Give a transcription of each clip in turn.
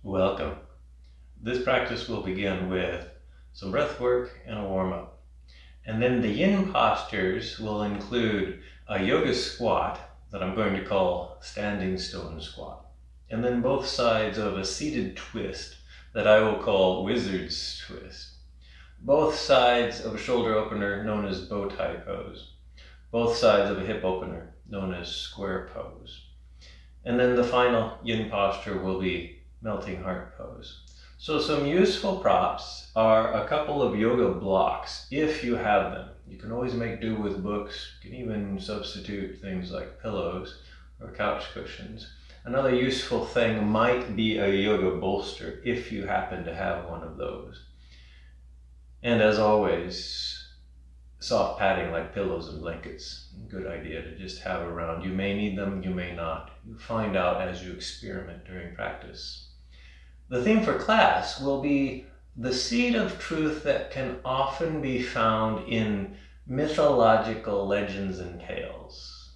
Welcome. This practice will begin with some breath work and a warm-up. And then the yin postures will include a yoga squat that I'm going to call standing stone squat. And then both sides of a seated twist that I will call wizard's twist. Both sides of a shoulder opener known as bow tie pose. Both sides of a hip opener known as square pose. And then the final yin posture will be melting heart pose. So some useful props are a couple of yoga blocks, if you have them. You can always make do with books. You can even substitute things like pillows or couch cushions. Another useful thing might be a yoga bolster, if you happen to have one of those. And as always, soft padding like pillows and blankets. Good idea to just have around. You may need them, you may not. You find out as you experiment during practice. The theme for class will be the seed of truth that can often be found in mythological legends and tales.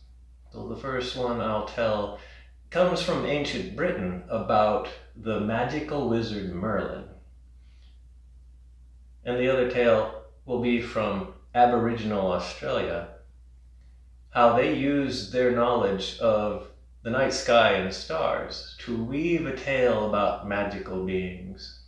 So the first one I'll tell comes from ancient Britain about the magical wizard Merlin. And the other tale will be from Aboriginal Australia, how they used their knowledge of the night sky and stars to weave a tale about magical beings.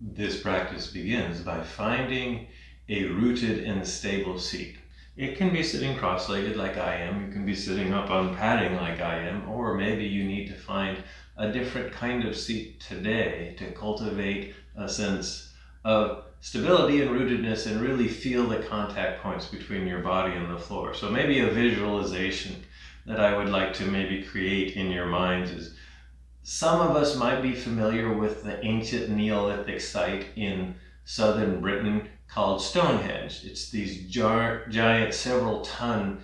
This practice begins by finding a rooted and stable seat. It can be sitting cross-legged like I am, you can be sitting up on padding like I am, or maybe you need to find a different kind of seat today to cultivate a sense of stability and rootedness and really feel the contact points between your body and the floor. So maybe a visualization that I would like to maybe create in your minds is, some of us might be familiar with the ancient Neolithic site in southern Britain called Stonehenge. It's these giant several ton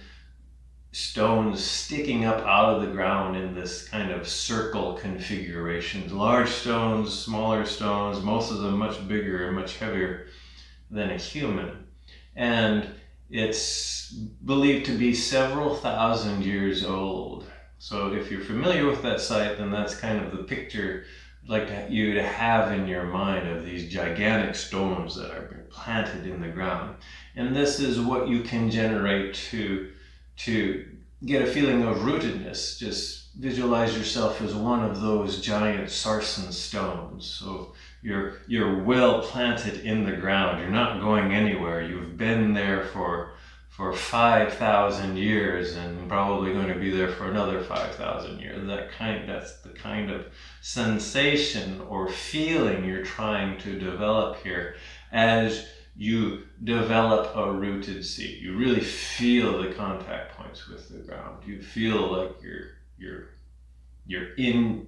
stones sticking up out of the ground in this kind of circle configuration. Large stones, smaller stones, most of them much bigger and much heavier than a human. And it's believed to be several thousand years old. So if you're familiar with that site, then that's kind of the picture I'd like you to have in your mind of these gigantic stones that are planted in the ground. And this is what you can generate to get a feeling of rootedness. Just visualize yourself as one of those giant sarsen stones. So you're well planted in the ground. You're not going anywhere. You've been there for 5,000 years and probably going to be there for another 5,000 years. That's the kind of sensation or feeling you're trying to develop here as you develop a rooted seat. You really feel the contact points with the ground. You feel like you're in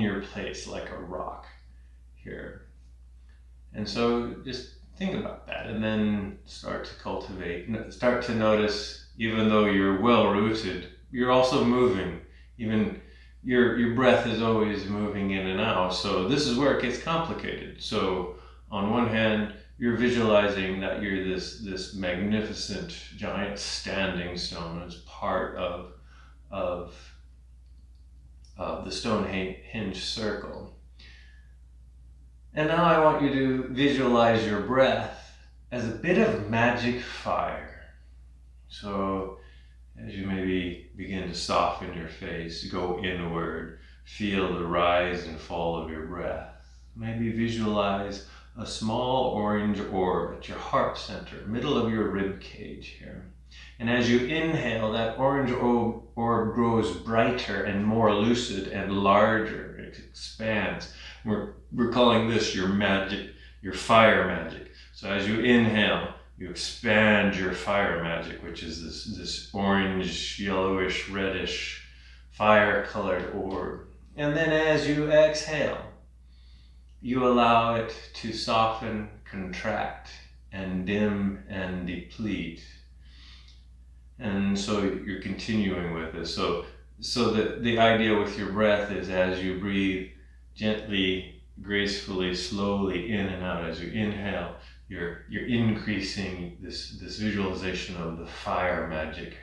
your place like a rock here. And so just think about that, and then start to cultivate, start to notice, even though you're well rooted, you're also moving. Even your breath is always moving in and out. So this is where it gets complicated. So on one hand, you're visualizing that you're this magnificent giant standing stone as part of the Stonehenge circle. And now I want you to visualize your breath as a bit of magic fire. So as you maybe begin to soften your face, go inward, feel the rise and fall of your breath. Maybe visualize a small orange orb at your heart center, middle of your rib cage here. And as you inhale, that orange orb grows brighter and more lucid and larger. It expands. We're calling this your magic, your fire magic. So as you inhale, you expand your fire magic, which is this orange, yellowish, reddish, fire-colored orb. And then as you exhale, you allow it to soften, contract, and dim and deplete. And so you're continuing with this. So the idea with your breath is, as you breathe gently, gracefully, slowly in and out, as you inhale, you're increasing this visualization of the fire magic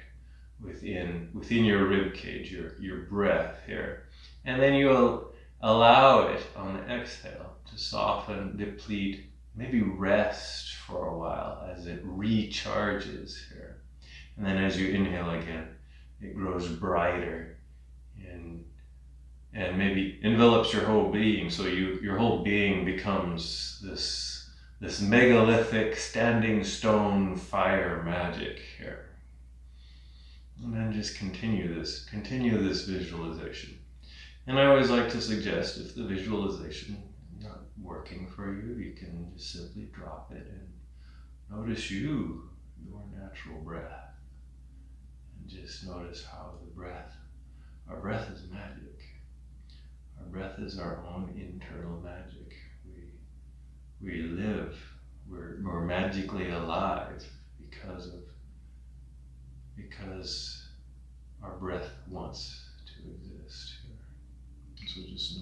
within your rib cage, your breath here. And then you'll allow it on the exhale to soften, deplete, maybe rest for a while as it recharges here. And then as you inhale again, it grows brighter and maybe envelops your whole being. So your whole being becomes this megalithic standing stone fire magic here. And then just continue this visualization. And I always like to suggest, if the visualization is not working for you, you can just simply drop it and notice your natural breath. And just notice how our breath is magic. Our breath is our own internal magic. We live, we're magically alive because our breath wants to exist here. So just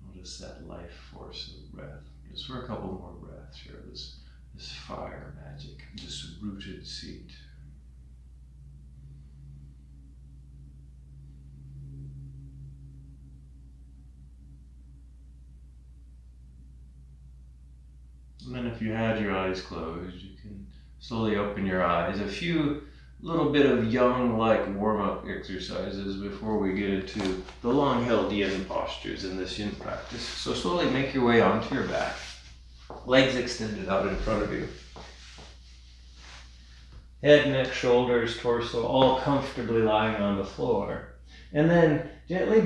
notice that life force of breath. Just for a couple more breaths here, this fire magic, this rooted seat. And then if you had your eyes closed, you can slowly open your eyes. A few little bit of yang-like warm-up exercises before we get into the long-held yin postures in this yin practice. So slowly make your way onto your back. Legs extended out in front of you. Head, neck, shoulders, torso, all comfortably lying on the floor. And then gently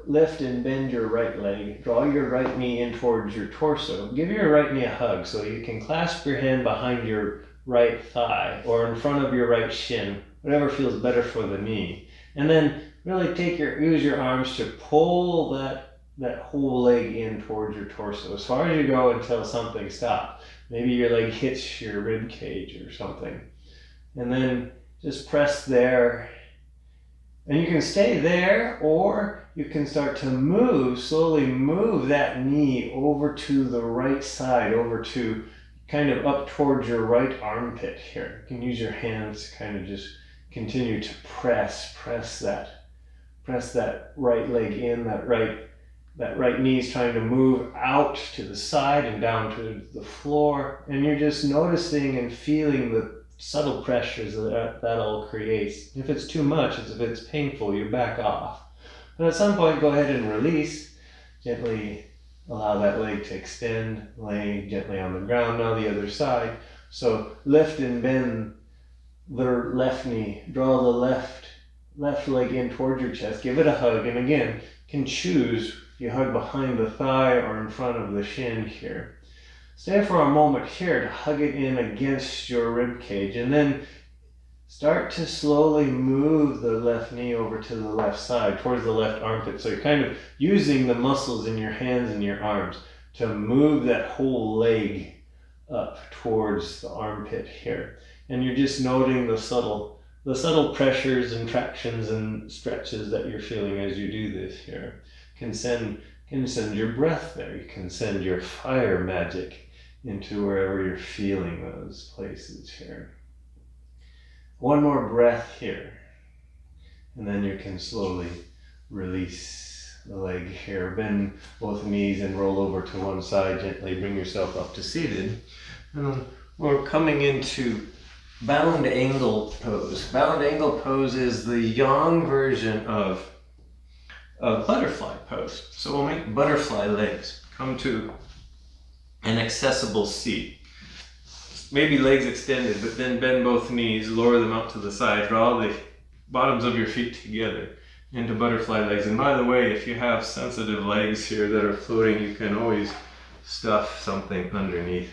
lift and bend your right leg. Draw your right knee in towards your torso. Give your right knee a hug so you can clasp your hand behind your right thigh or in front of your right shin, whatever feels better for the knee. And then really use your arms to pull that whole leg in towards your torso as far as you go until something stops. Maybe your leg hits your rib cage or something. And then just press there. And you can stay there, or you can start to slowly move that knee over to the right side, over to kind of up towards your right armpit here. You can use your hands to kind of just continue to press that right leg in, that right knee is trying to move out to the side and down to the floor. And you're just noticing and feeling the subtle pressures that all creates. If it's too much, if it's painful, you back off. And at some point, go ahead and release. Gently allow that leg to extend, laying gently on the ground. Now the other side. So lift and bend the left knee. Draw the left leg in towards your chest. Give it a hug. And again, can choose if you hug behind the thigh or in front of the shin here. Stay for a moment here to hug it in against your rib cage, and then start to slowly move the left knee over to the left side, towards the left armpit. So you're kind of using the muscles in your hands and your arms to move that whole leg up towards the armpit here. And you're just noting the subtle pressures and tractions and stretches that you're feeling as you do this here. Can send your breath there. You can send your fire magic into wherever you're feeling those places here. One more breath here. And then you can slowly release the leg here. Bend both knees and roll over to one side. Gently bring yourself up to seated. And we're coming into bound angle pose. Bound angle pose is the yang version of butterfly pose. So we'll make butterfly legs. Come to an accessible seat. Maybe legs extended, but then bend both knees, lower them out to the side, draw the bottoms of your feet together into butterfly legs. And by the way, if you have sensitive legs here that are floating, you can always stuff something underneath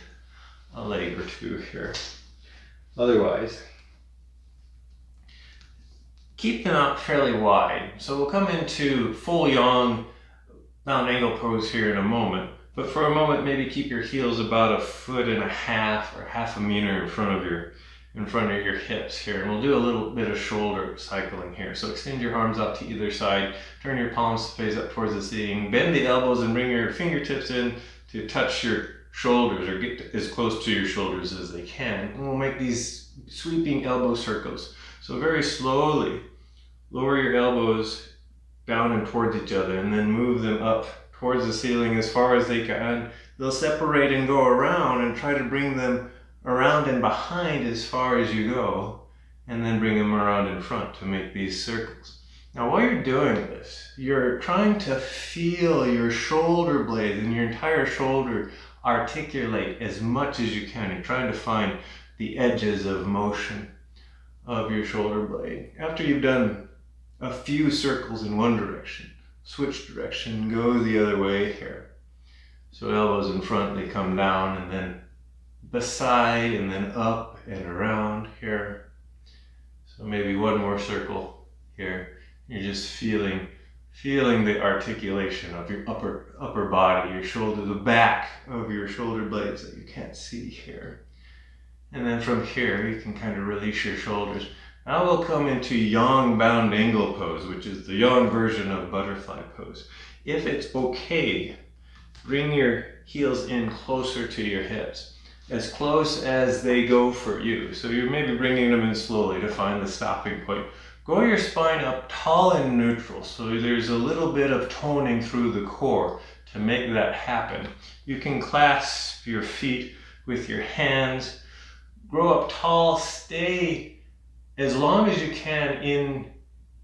a leg or two here. Otherwise, keep them out fairly wide. So we'll come into full yang bound angle pose here in a moment. But for a moment, maybe keep your heels about 1.5 feet or half a meter in front of your hips here. And we'll do a little bit of shoulder cycling here. So extend your arms out to either side. Turn your palms to face up towards the ceiling. Bend the elbows and bring your fingertips in to touch your shoulders or get as close to your shoulders as they can. And we'll make these sweeping elbow circles. So very slowly, lower your elbows down and towards each other and then move them up towards the ceiling as far as they can. They'll separate and go around, and try to bring them around and behind as far as you go, and then bring them around in front to make these circles. Now while you're doing this, you're trying to feel your shoulder blades and your entire shoulder articulate as much as you can. You're trying to find the edges of motion of your shoulder blade. After you've done a few circles in one direction, switch direction, go the other way here. So elbows in front, they come down, and then beside, and then up and around here. So maybe one more circle here. You're just feeling the articulation of your upper body, your shoulder, the back of your shoulder blades that you can't see here. And then from here, you can kind of release your shoulders. Now we'll come into yang bound angle pose, which is the yang version of butterfly pose. If it's okay, bring your heels in closer to your hips, as close as they go for you. So you're maybe bringing them in slowly to find the stopping point. Grow your spine up tall and neutral, so there's a little bit of toning through the core to make that happen. You can clasp your feet with your hands, grow up tall, stay as long as you can in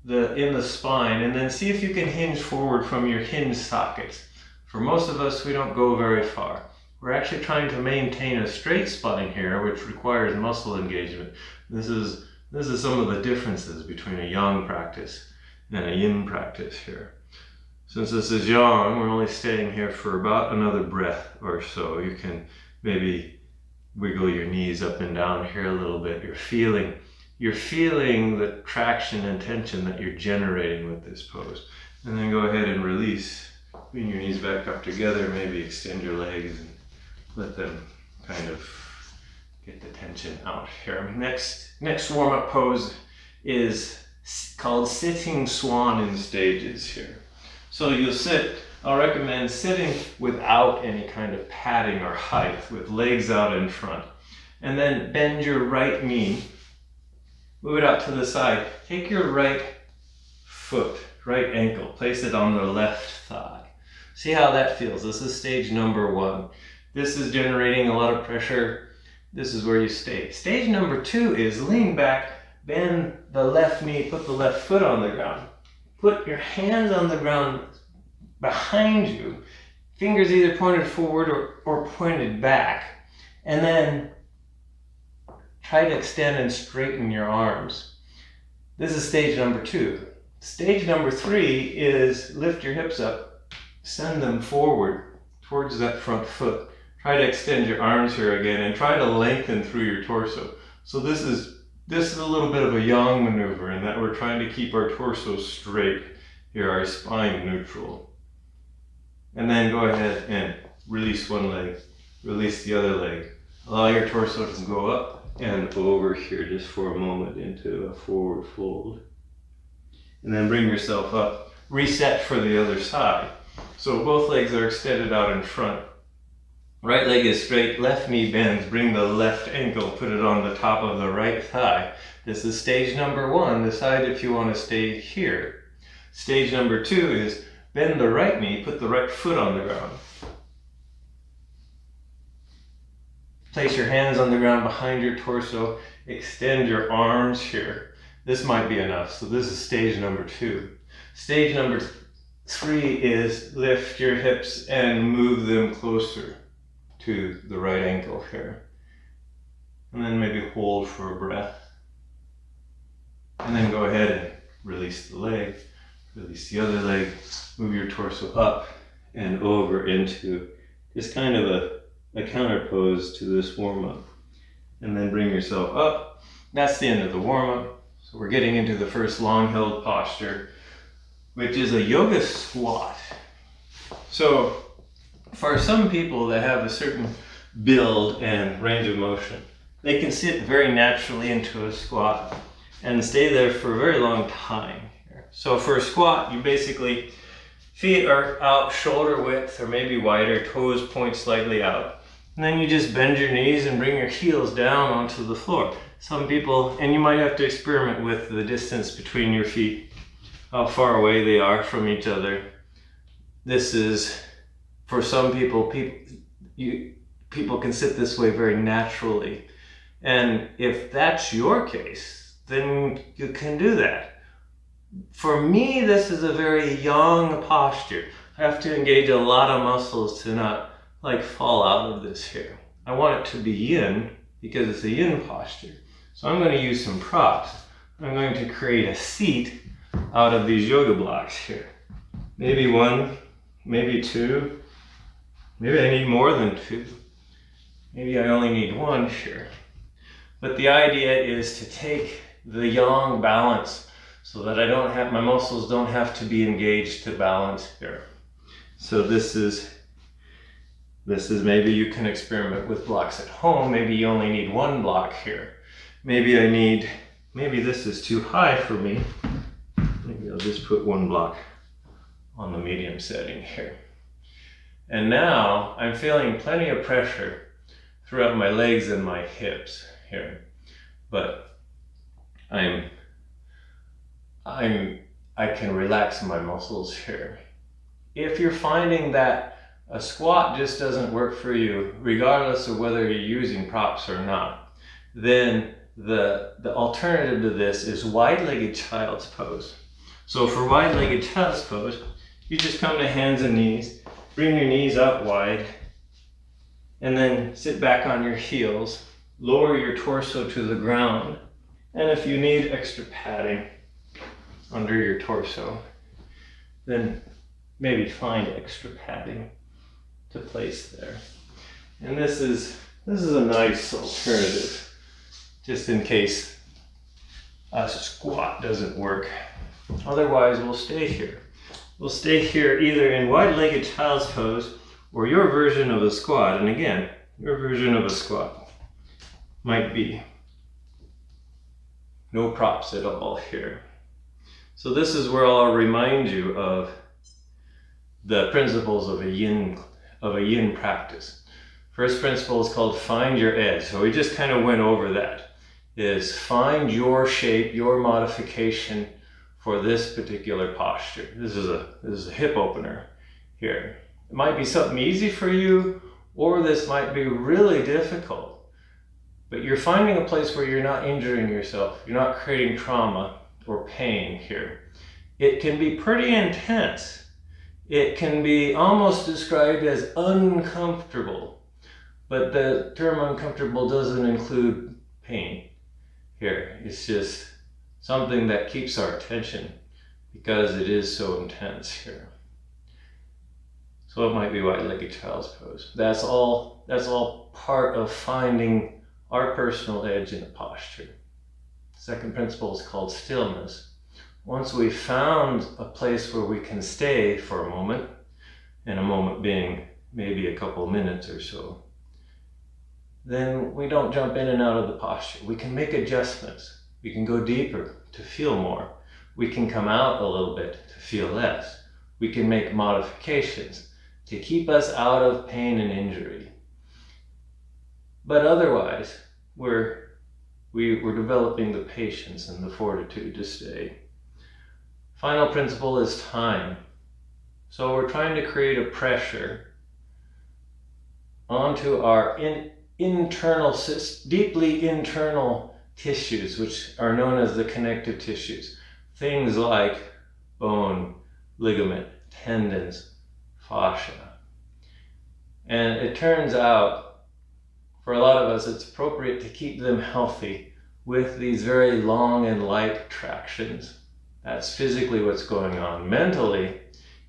the spine, and then see if you can hinge forward from your hinge sockets. For most of us, we don't go very far. We're actually trying to maintain a straight spine here, which requires muscle engagement. This is some of the differences between a yang practice and a yin practice here. Since this is yang, we're only staying here for about another breath or so. You can maybe wiggle your knees up and down here a little bit. You're feeling the traction and tension that you're generating with this pose. And then go ahead and release. Bring your knees back up together, maybe extend your legs and let them kind of get the tension out here. Next warm-up pose is called sitting swan in stages here. So you'll sit, I'll recommend sitting without any kind of padding or height, with legs out in front. And then bend your right knee, move it out to the side. Take your right foot, right ankle, place it on the left thigh. See how that feels. This is stage number 1. This is generating a lot of pressure. This is where you stay. Stage number 2 is lean back, bend the left knee, put the left foot on the ground. Put your hands on the ground behind you, fingers either pointed forward or pointed back. And then try to extend and straighten your arms. This is stage number 2. Stage number 3 is lift your hips up, send them forward towards that front foot. Try to extend your arms here again and try to lengthen through your torso. So this is a little bit of a yang maneuver in that we're trying to keep our torso straight here, our spine neutral. And then go ahead and release one leg, release the other leg. Allow your torso to go up and over here just for a moment into a forward fold. And then bring yourself up, reset for the other side. So both legs are extended out in front. Right leg is straight, left knee bends, bring the left ankle, put it on the top of the right thigh. This is stage number 1. Decide if you want to stay here. Stage number 2 is bend the right knee, put the right foot on the ground. Place your hands on the ground behind your torso, extend your arms here. This might be enough, so this is stage number 2. Stage number 3 is lift your hips and move them closer to the right ankle here. And then maybe hold for a breath. And then go ahead and release the leg, release the other leg, move your torso up and over into just kind of a counter pose to this warm-up. And then bring yourself up. That's the end of the warm-up. So we're getting into the first long-held posture, which is a yoga squat. So for some people that have a certain build and range of motion, they can sit very naturally into a squat and stay there for a very long time. So for a squat, you basically, feet are out shoulder width or maybe wider, toes point slightly out. And then you just bend your knees and bring your heels down onto the floor. Some people, and you might have to experiment with the distance between your feet, how far away they are from each other. This is, for some people, people can sit this way very naturally. And if that's your case, then you can do that. For me, this is a very yang posture. I have to engage a lot of muscles to not like fall out of this here. I want it to be yin because it's a yin posture. So I'm going to use some props. I'm going to create a seat out of these yoga blocks here. Maybe one, maybe two. Maybe I need more than two. Maybe I only need one here. But the idea is to take the yang balance so that my muscles don't have to be engaged to balance here. So this is maybe you can experiment with blocks at home. Maybe you only need one block here. Maybe this is too high for me. Maybe I'll just put one block on the medium setting here. And now I'm feeling plenty of pressure throughout my legs and my hips here. But I can relax my muscles here. If you're finding that a squat just doesn't work for you, regardless of whether you're using props or not, then the alternative to this is wide-legged child's pose. So for wide-legged child's pose, you just come to hands and knees, bring your knees up wide, and then sit back on your heels, lower your torso to the ground, and if you need extra padding under your torso, then maybe find extra padding to place there. And this is a nice alternative, just in case a squat doesn't work. Otherwise, we'll stay here. We'll stay here either in wide-legged child's pose or your version of a squat. And again, your version of a squat might be no props at all here. So this is where I'll remind you of the principles of a yin practice. First principle is called find your edge. So we just kind of went over that. Is find your shape, your modification for this particular posture. This is a hip opener here. It might be something easy for you, or this might be really difficult. But you're finding a place where you're not injuring yourself. You're not creating trauma or pain here. It can be pretty intense. It can be almost described as uncomfortable, but the term uncomfortable doesn't include pain here. It's just something that keeps our attention because it is so intense here. So it might be wide-legged child's pose. That's all part of finding our personal edge in a posture. Second principle is called stillness. Once we've found a place where we can stay for a moment, and a moment being maybe a couple minutes or so, then we don't jump in and out of the posture. We can make adjustments. We can go deeper to feel more. We can come out a little bit to feel less. We can make modifications to keep us out of pain and injury. But otherwise, we're developing the patience and the fortitude to stay. Final principle is time. So we're trying to create a pressure onto our deeply internal tissues, which are known as the connective tissues. Things like bone, ligament, tendons, fascia. And it turns out, for a lot of us, it's appropriate to keep them healthy with these very long and light tractions. That's physically what's going on. Mentally,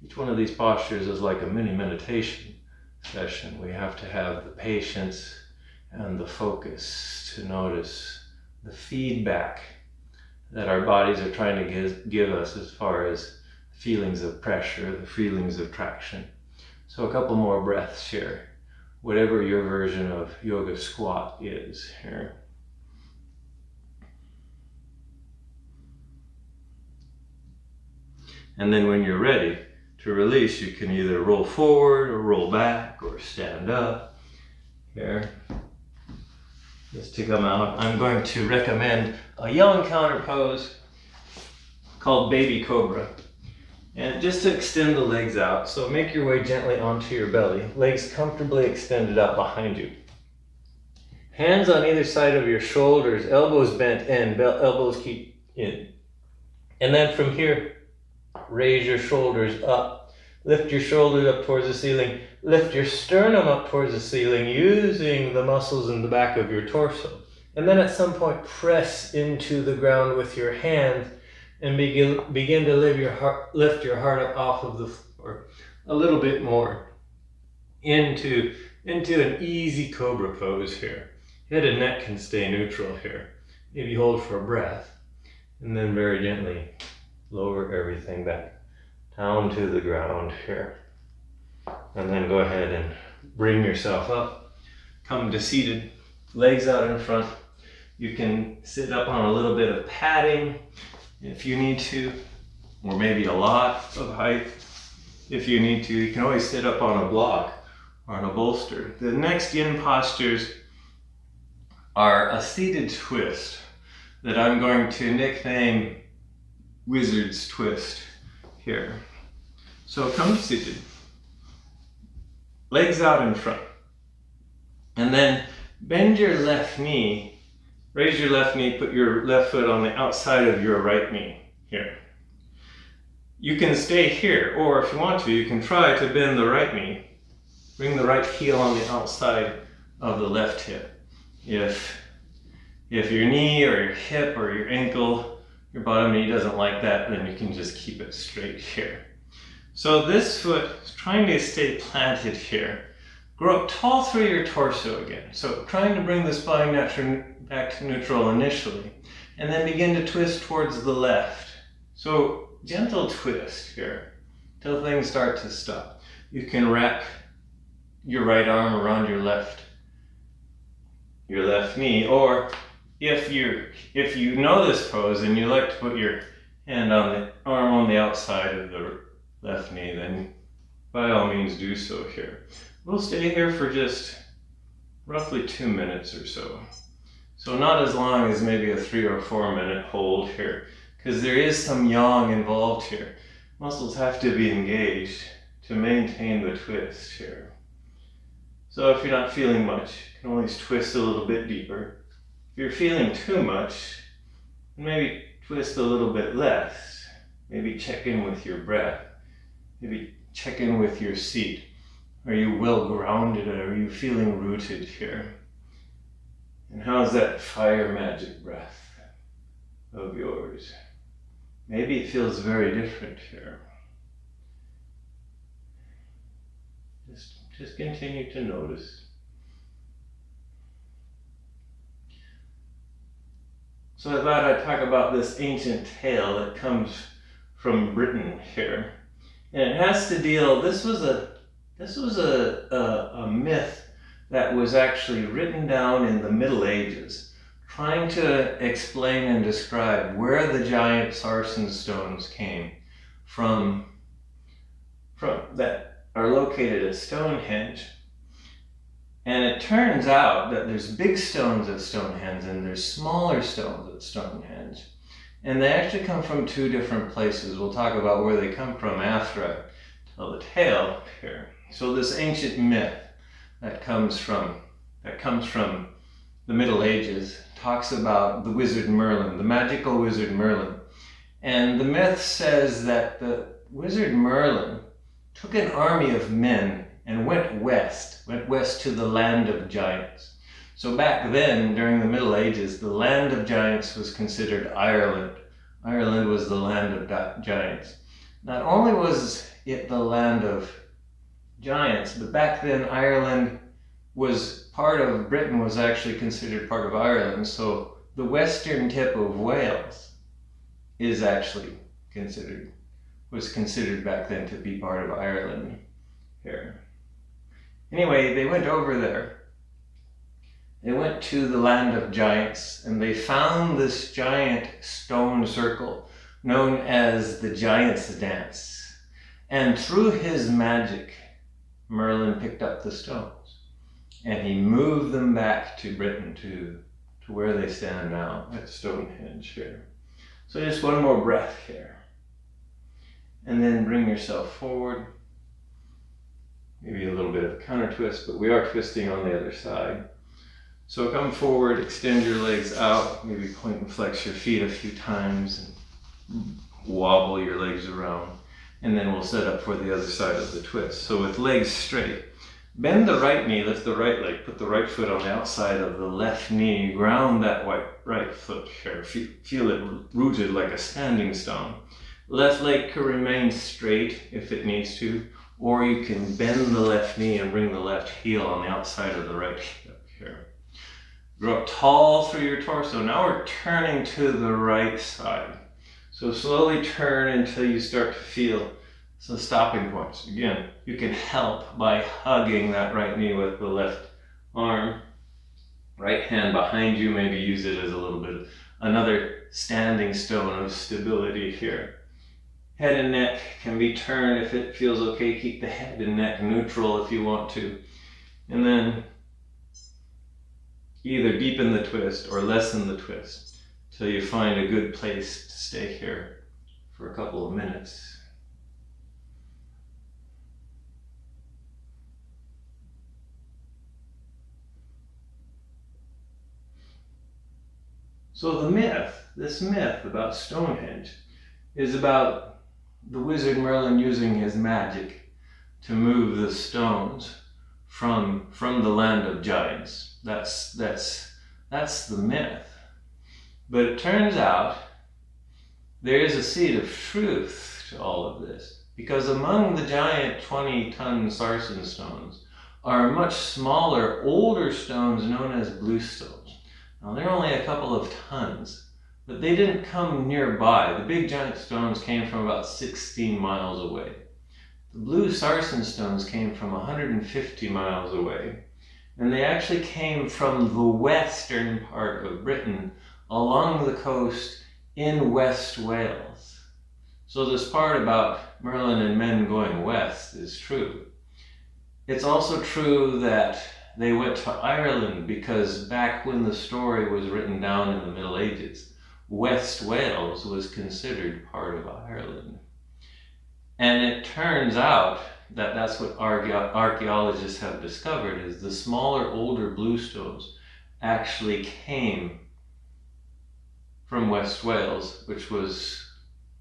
each one of these postures is like a mini meditation session. We have to have the patience and the focus to notice the feedback that our bodies are trying to give us as far as feelings of pressure, the feelings of traction. So a couple more breaths here, whatever your version of yoga squat is here. And then when you're ready to release, you can either roll forward or roll back or stand up. here. Just to come out, I'm going to recommend a young counter pose called Baby Cobra. And just to extend the legs out, so make your way gently onto your belly, legs comfortably extended out behind you. Hands on either side of your shoulders, elbows bent in, elbows keep in. And then from here, raise your shoulders up. Lift your shoulders up towards the ceiling. Lift your sternum up towards the ceiling using the muscles in the back of your torso. And then at some point, press into the ground with your hands and begin to lift your heart up off of the floor a little bit more into an easy cobra pose here. Head and neck can stay neutral here. Maybe hold for a breath and then very gently lower everything back down to the ground here. And then go ahead and bring yourself up. Come to seated, legs out in front. You can sit up on a little bit of padding if you need to, or maybe a lot of height if you need to. You can always sit up on a block or on a bolster. The next yin postures are a seated twist that I'm going to nickname Wizard's Twist here. So come seated, legs out in front, and then bend your left knee, raise your left knee, put your left foot on the outside of your right knee here. You can stay here, or if you want to, you can try to bend the right knee. Bring the right heel on the outside of the left hip. If your knee or your hip or your ankle, your bottom knee doesn't like that, then you can just keep it straight here. So this foot is trying to stay planted here. Grow up tall through your torso again. So trying to bring the spine back to neutral initially, and then begin to twist towards the left. So gentle twist here till things start to stop. You can wrap your right arm around your left knee, or if you know this pose and you like to put your hand on the arm on the outside of the left knee, then by all means do so here. We'll stay here for just roughly 2 minutes or so. So not as long as maybe a 3 or 4 minute hold here, because there is some yang involved here. Muscles have to be engaged to maintain the twist here. So if you're not feeling much, you can always twist a little bit deeper. If you're feeling too much, maybe twist a little bit less. Maybe check in with your breath. Maybe check in with your seat. Are you well grounded? Are you feeling rooted here? And how's that fire magic breath of yours? Maybe it feels very different here. Just continue to notice. So I thought I'd talk about this ancient tale that comes from Britain here. And it has to deal, this was a myth that was actually written down in the Middle Ages, trying to explain and describe where the giant sarsen stones came from that are located at Stonehenge. And it turns out that there's big stones at Stonehenge and there's smaller stones at Stonehenge. And they actually come from 2 different places. We'll talk about where they come from after I tell the tale here. So this ancient myth that comes from the Middle Ages talks about the wizard Merlin, the magical wizard Merlin. And the myth says that the wizard Merlin took an army of men and went west to the land of giants. So back then, during the Middle Ages, the land of giants was considered Ireland. Ireland was the land of giants. Not only was it the land of giants, but back then Ireland was part of Britain, was actually considered part of Ireland. So the western tip of Wales is actually was considered back then to be part of Ireland here. Anyway, they went over there. They went to the land of giants and they found this giant stone circle known as the Giant's Dance. And through his magic, Merlin picked up the stones. and he moved them back to Britain, to where they stand now at Stonehenge here. So just one more breath here. And then bring yourself forward. Maybe a little bit of a counter twist, but we are twisting on the other side. So come forward, extend your legs out, maybe point and flex your feet a few times and wobble your legs around. And then we'll set up for the other side of the twist. So with legs straight, bend the right knee, lift the right leg, put the right foot on the outside of the left knee, ground that right foot here, feel it rooted like a standing stone. Left leg can remain straight if it needs to, or you can bend the left knee and bring the left heel on the outside of the right hip here. Grow up tall through your torso. Now we're turning to the right side. So slowly turn until you start to feel some stopping points. Again, you can help by hugging that right knee with the left arm. Right hand behind you, maybe use it as a little bit of another standing stone of stability here. Head and neck can be turned if it feels okay. Keep the head and neck neutral if you want to. And then either deepen the twist or lessen the twist till you find a good place to stay here for a couple of minutes. So this myth about Stonehenge is about the wizard Merlin using his magic to move the stones from the land of giants. That's the myth. But it turns out there is a seed of truth to all of this, because among the giant 20-ton sarsen stones are much smaller, older stones known as blue stones. Now they're only a couple of tons, but they didn't come nearby. The big giant stones came from about 16 miles away. The blue sarsen stones came from 150 miles away, and they actually came from the western part of Britain along the coast in West Wales. So this part about Merlin and men going west is true. It's also true that they went to Ireland because back when the story was written down in the Middle Ages, West Wales was considered part of Ireland. And it turns out that that's what archaeologists have discovered, is the smaller, older blue stones actually came from West Wales, which was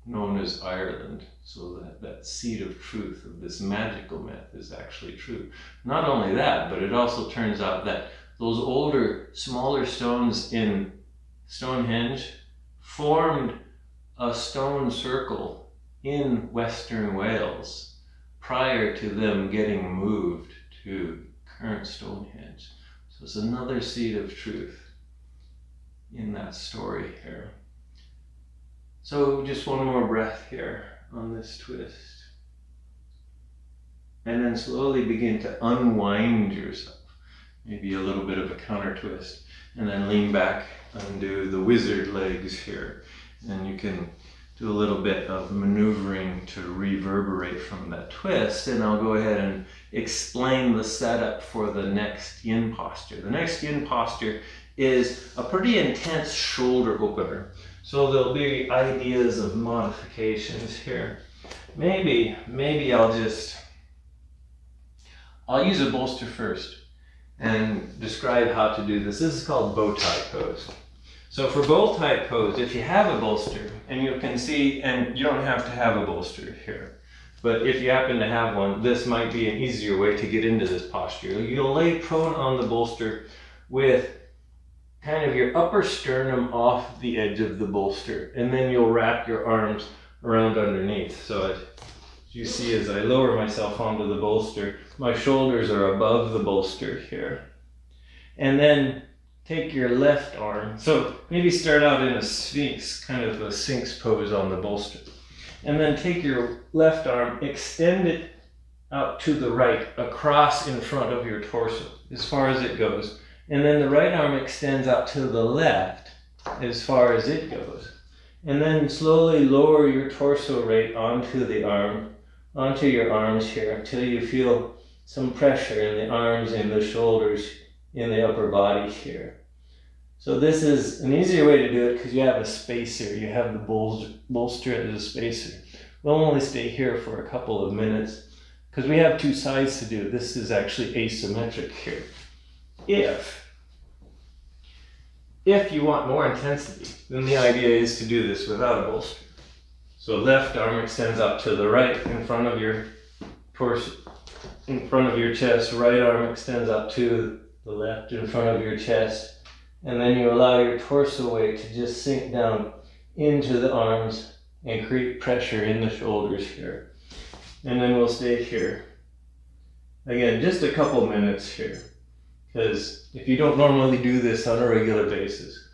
known as Ireland. So that seed of truth of this magical myth is actually true. Not only that, but it also turns out that those older, smaller stones in Stonehenge formed a stone circle in Western Wales prior to them getting moved to current Stonehenge. So it's another seed of truth in that story here. So just one more breath here on this twist. And then slowly begin to unwind yourself. Maybe a little bit of a counter twist. And then lean back, undo the wizard legs here. And you can do a little bit of maneuvering to reverberate from that twist. And I'll go ahead and explain the setup for the next yin posture. The next yin posture is a pretty intense shoulder opener. So there'll be ideas of modifications here. Maybe I'll use a bolster first and describe how to do this. This is called bow tie pose. So for bow tie pose, if you have a bolster, and you can see, and you don't have to have a bolster here, but if you happen to have one, this might be an easier way to get into this posture. You'll lay prone on the bolster with kind of your upper sternum off the edge of the bolster, and then you'll wrap your arms around underneath. So as you see, as I lower myself onto the bolster, my shoulders are above the bolster here. And then take your left arm, so maybe start out in a Sphinx, kind of a Sphinx pose on the bolster. And then take your left arm, extend it out to the right, across in front of your torso, as far as it goes. And then the right arm extends out to the left as far as it goes. And then slowly lower your torso rate onto your arms here until you feel some pressure in the arms, in the shoulders, in the upper body here. So this is an easier way to do it because you have a spacer. You have the bolster as a spacer. We'll only stay here for a couple of minutes because we have two sides to do. This is actually asymmetric here. If you want more intensity, then the idea is to do this without a bolster. So left arm extends up to the right in front of your torso, in front of your chest. Right arm extends up to the left in front of your chest. And then you allow your torso weight to just sink down into the arms and create pressure in the shoulders here. And then we'll stay here. Again, just a couple minutes here. Because if you don't normally do this on a regular basis,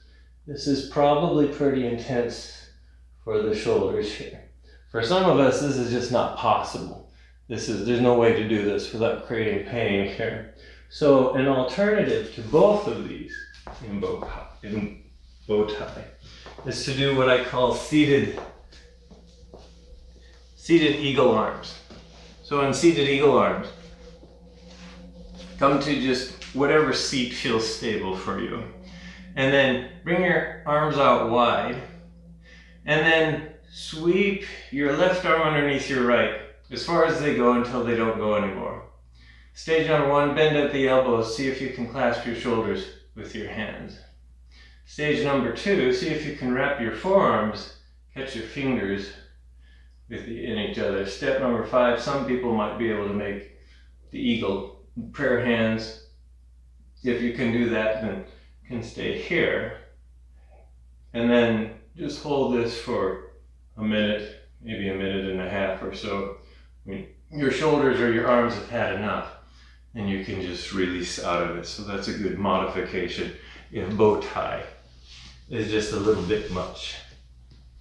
this is probably pretty intense for the shoulders here. For some of us, this is just not possible. There's no way to do this without creating pain here. So an alternative to both of these in bow tie is to do what I call seated eagle arms. So in seated eagle arms, come to just whatever seat feels stable for you. And then bring your arms out wide. And then sweep your left arm underneath your right as far as they go until they don't go anymore. Stage number one, bend at the elbows. See if you can clasp your shoulders with your hands. Stage number two, see if you can wrap your forearms, catch your fingers in each other. Step number five, some people might be able to make the eagle, prayer hands. If you can do that, then you can stay here. And then just hold this for a minute, maybe a minute and a half or so. When your shoulders or your arms have had enough, and you can just release out of it. So that's a good modification if bow tie is just a little bit much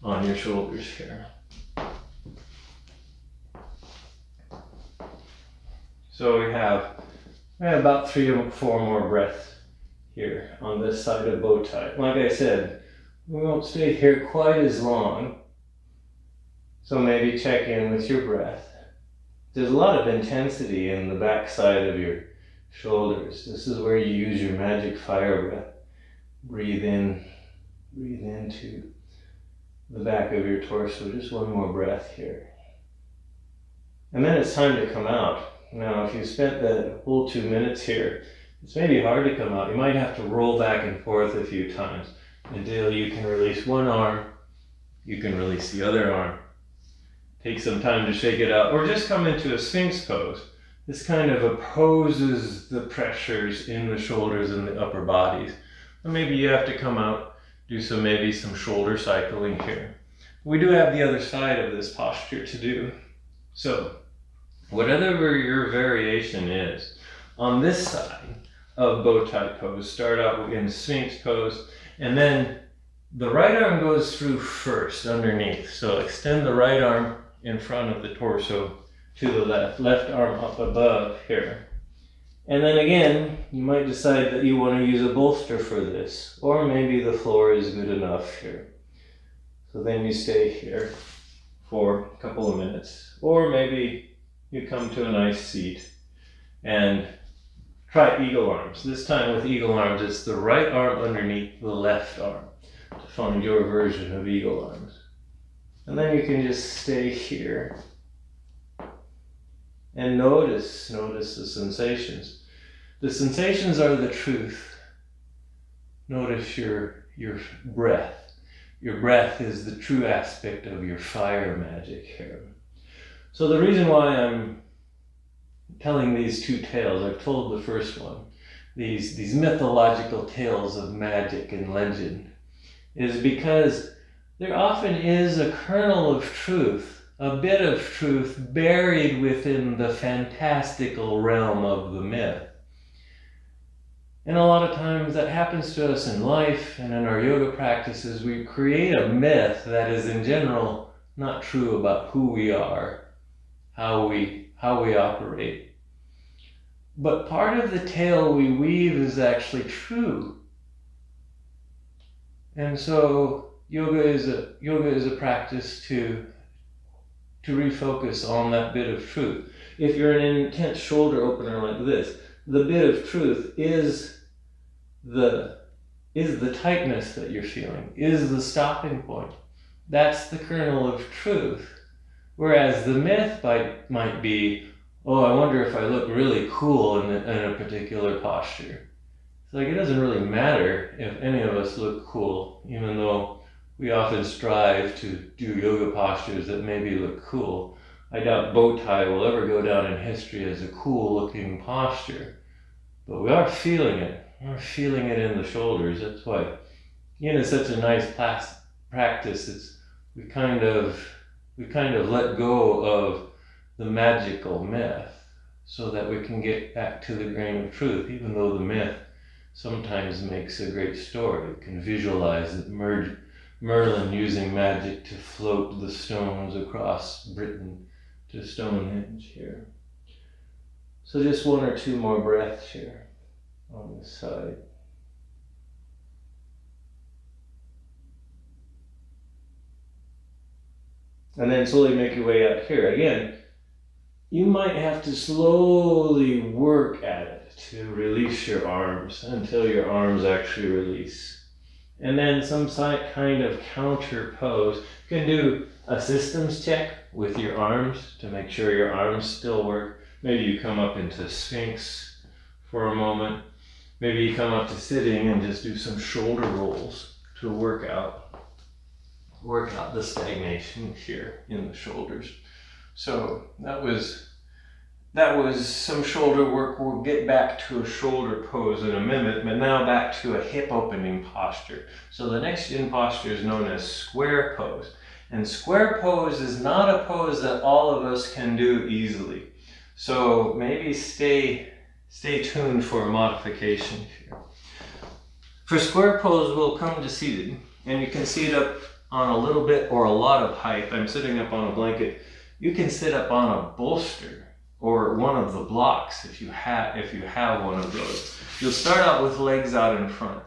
on your shoulders here. So we have about 3 or 4 more breaths here on this side of bow tie. Like I said, we won't stay here quite as long. So maybe check in with your breath. There's a lot of intensity in the back side of your shoulders. This is where you use your magic fire breath. Breathe in, breathe into the back of your torso. Just one more breath here. And then it's time to come out. Now, if you spent the whole 2 minutes here, it's maybe hard to come out. You might have to roll back and forth a few times until you can release one arm, you can release the other arm. Take some time to shake it out, or just come into a Sphinx pose. This kind of opposes the pressures in the shoulders and the upper bodies. Or maybe you have to come out, do maybe some shoulder cycling here. We do have the other side of this posture to do. So, whatever your variation is, on this side of bow tie pose, start out in Sphinx pose, and then the right arm goes through first underneath. So extend the right arm in front of the torso to the left arm up above here. And then again, you might decide that you want to use a bolster for this, or maybe the floor is good enough here. So then you stay here for a couple of minutes, or maybe you come to a nice seat and try eagle arms. This time with eagle arms, it's the right arm underneath the left arm to find your version of eagle arms. And then you can just stay here and notice the sensations. The sensations are the truth. Notice your breath. Your breath is the true aspect of your fire magic here. So the reason why I'm telling these two tales, I've told the first one, these mythological tales of magic and legend, is because there often is a kernel of truth, a bit of truth buried within the fantastical realm of the myth. And a lot of times that happens to us in life and in our yoga practices. We create a myth that is in general not true about who we are, how we operate. But part of the tale we weave is actually true. And so yoga is a practice to to refocus on that bit of truth. If you're in an intense shoulder opener like this, the bit of truth is the tightness that you're feeling, is the stopping point. That's the kernel of truth. Whereas the myth might be, oh, I wonder if I look really cool in a particular posture. It's like, it doesn't really matter if any of us look cool, even though we often strive to do yoga postures that maybe look cool. I doubt bow tie will ever go down in history as a cool looking posture. But we are feeling it. We're feeling it in the shoulders. That's why Yin is such a nice practice. We kind of let go of the magical myth so that we can get back to the grain of truth, even though the myth sometimes makes a great story. You can visualize that Merlin using magic to float the stones across Britain to Stonehenge here. So just one or two more breaths here on this side. And then slowly make your way out here. Again, you might have to slowly work at it to release your arms until your arms actually release. And then some kind of counter pose. You can do a systems check with your arms to make sure your arms still work. Maybe you come up into Sphinx for a moment. Maybe you come up to sitting and just do some shoulder rolls to work out the stagnation here in the shoulders. So that was some shoulder work. We'll get back to a shoulder pose in a minute, but now back to a hip opening posture. So the next Yin posture is known as square pose. And square pose is not a pose that all of us can do easily. So maybe stay tuned for a modification here. For square pose, we'll come to seated, and you can sit up on a little bit or a lot of height. I'm sitting up on a blanket. You can sit up on a bolster or one of the blocks if you have one of those. You'll start out with legs out in front.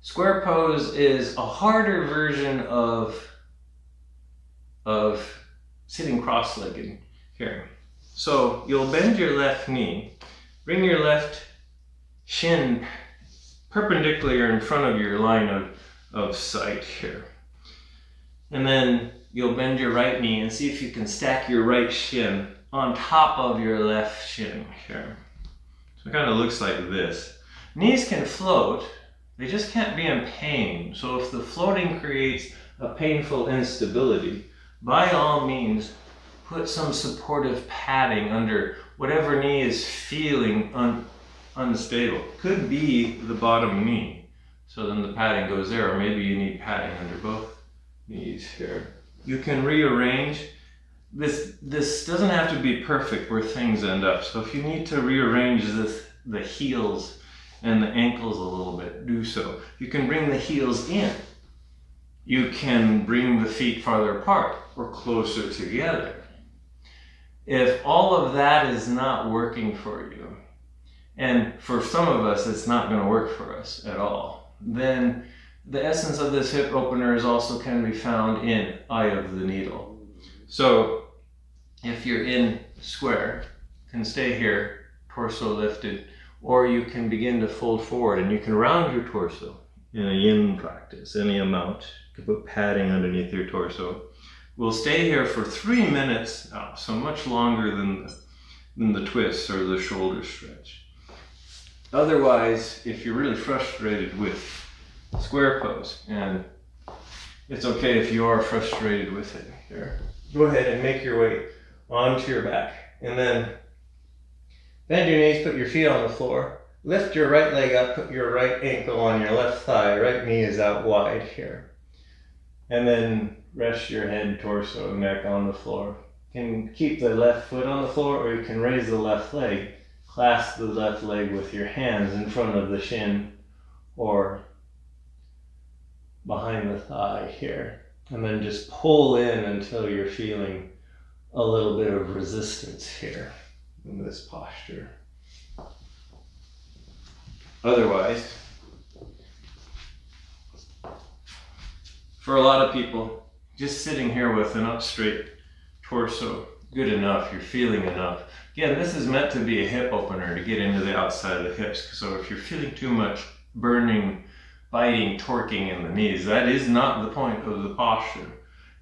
Square pose is a harder version of sitting cross-legged here. So you'll bend your left knee, bring your left shin perpendicular in front of your line of sight here. And then you'll bend your right knee and see if you can stack your right shin on top of your left shin here. So it kind of looks like this. Knees can float, they just can't be in pain. So if the floating creates a painful instability, by all means, put some supportive padding under whatever knee is feeling unstable. Could be the bottom knee. So then the padding goes there, or maybe you need padding under both knees here. You can rearrange. This doesn't have to be perfect where things end up. So if you need to rearrange the heels and the ankles a little bit, do so. You can bring the heels in. You can bring the feet farther apart or closer together. If all of that is not working for you, and for some of us it's not going to work for us at all, then the essence of this hip opener is also can be found in eye of the needle. So if you're in square, you can stay here, torso lifted, or you can begin to fold forward and you can round your torso in a Yin practice, any amount. You can put padding underneath your torso. We'll stay here for 3 minutes now, so much longer than the twists or the shoulder stretch. Otherwise, if you're really frustrated with square pose, and it's okay if you are frustrated with it here, go ahead and make your way onto your back, and then bend your knees, put your feet on the floor, lift your right leg up, put your right ankle on your left thigh, right knee is out wide here, and then rest your head, torso, and neck on the floor. You can keep the left foot on the floor, or you can raise the left leg, clasp the left leg with your hands in front of the shin or behind the thigh here, and then just pull in until you're feeling a little bit of resistance here in this posture. Otherwise, for a lot of people, just sitting here with an up straight torso good enough, you're feeling enough. Again, this is meant to be a hip opener to get into the outside of the hips. So if you're feeling too much burning, biting, torquing in the knees, that is not the point of the posture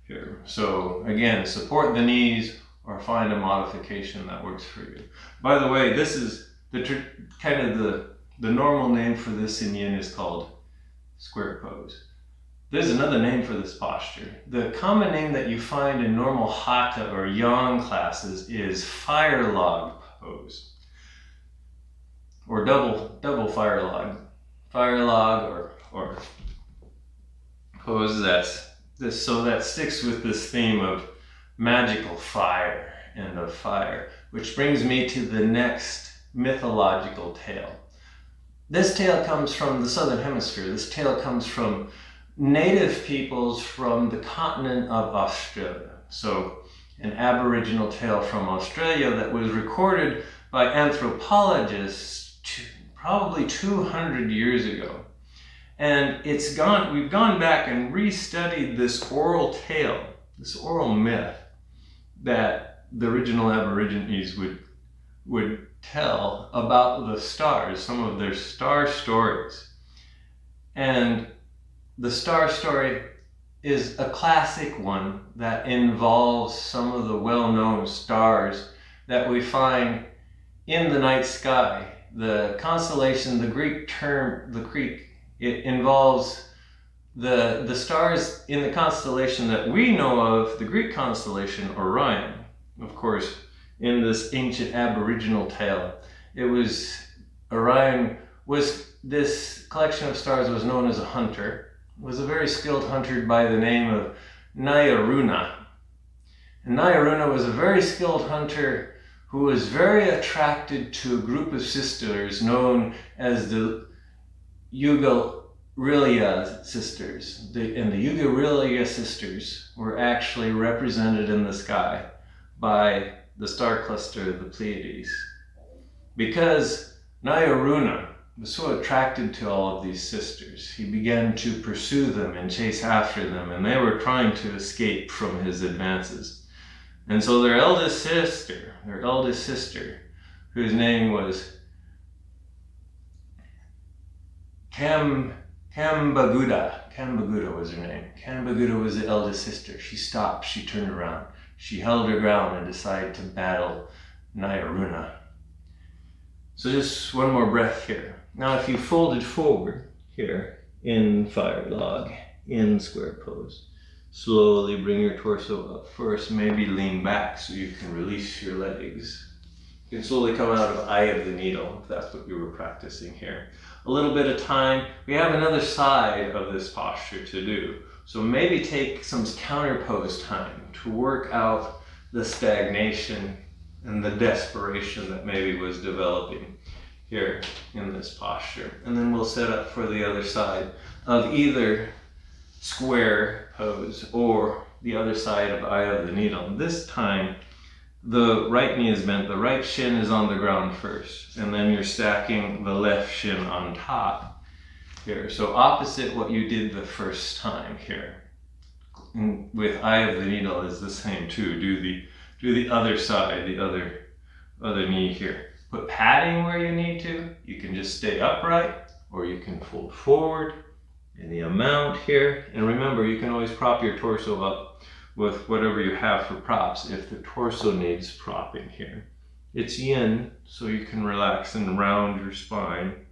here. So again, support the knees or find a modification that works for you. By the way, this is the normal name for this in Yin is called square pose. There's another name for this posture. The common name that you find in normal Hatha or Yang classes is fire log pose, or double fire log. Fire log or pose that sticks with this theme of magical fire and of fire, which brings me to the next mythological tale. This tale comes from the Southern Hemisphere. This tale comes from native peoples from the continent of Australia. So an Aboriginal tale from Australia that was recorded by anthropologists probably 200 years ago. And we've gone back and restudied this oral tale, this oral myth that the original Aborigines would tell about the stars, some of their star stories. And the star story is a classic one that involves some of the well-known stars that we find in the night sky. The constellation, it involves the stars in the constellation that we know of, the Greek constellation Orion. Of course, in this ancient Aboriginal tale, Orion was, this collection of stars was known as a hunter. Was a very skilled hunter by the name of Nyaruna. And Nyaruna was a very skilled hunter who was very attracted to a group of sisters known as the Ugarilya sisters. And the Ugarilya sisters were actually represented in the sky by the star cluster of the Pleiades. Because Nyaruna was so attracted to all of these sisters, he began to pursue them and chase after them, and they were trying to escape from his advances. And so their eldest sister, whose name was Kambaguda was her name. Kambaguda was the eldest sister. She stopped, she turned around, she held her ground and decided to battle Nyaruna. So just one more breath here. Now if you folded forward here in fire log, in square pose, slowly bring your torso up first, maybe lean back so you can release your legs. You can slowly come out of eye of the needle if that's what you were practicing here. A little bit of time. We have another side of this posture to do. So maybe take some counter pose time to work out the stagnation and the desperation that maybe was developing here in this posture. And then we'll set up for the other side of either square pose or the other side of eye of the needle. This time, the right knee is bent, the right shin is on the ground first, and then you're stacking the left shin on top here. So opposite what you did the first time here. And with eye of the needle is the same too. Do the other side, the other knee here. Put padding where you need to. You can just stay upright, or you can fold forward in the amount here. And remember, you can always prop your torso up with whatever you have for props if the torso needs propping here. It's yin, so you can relax and round your spine.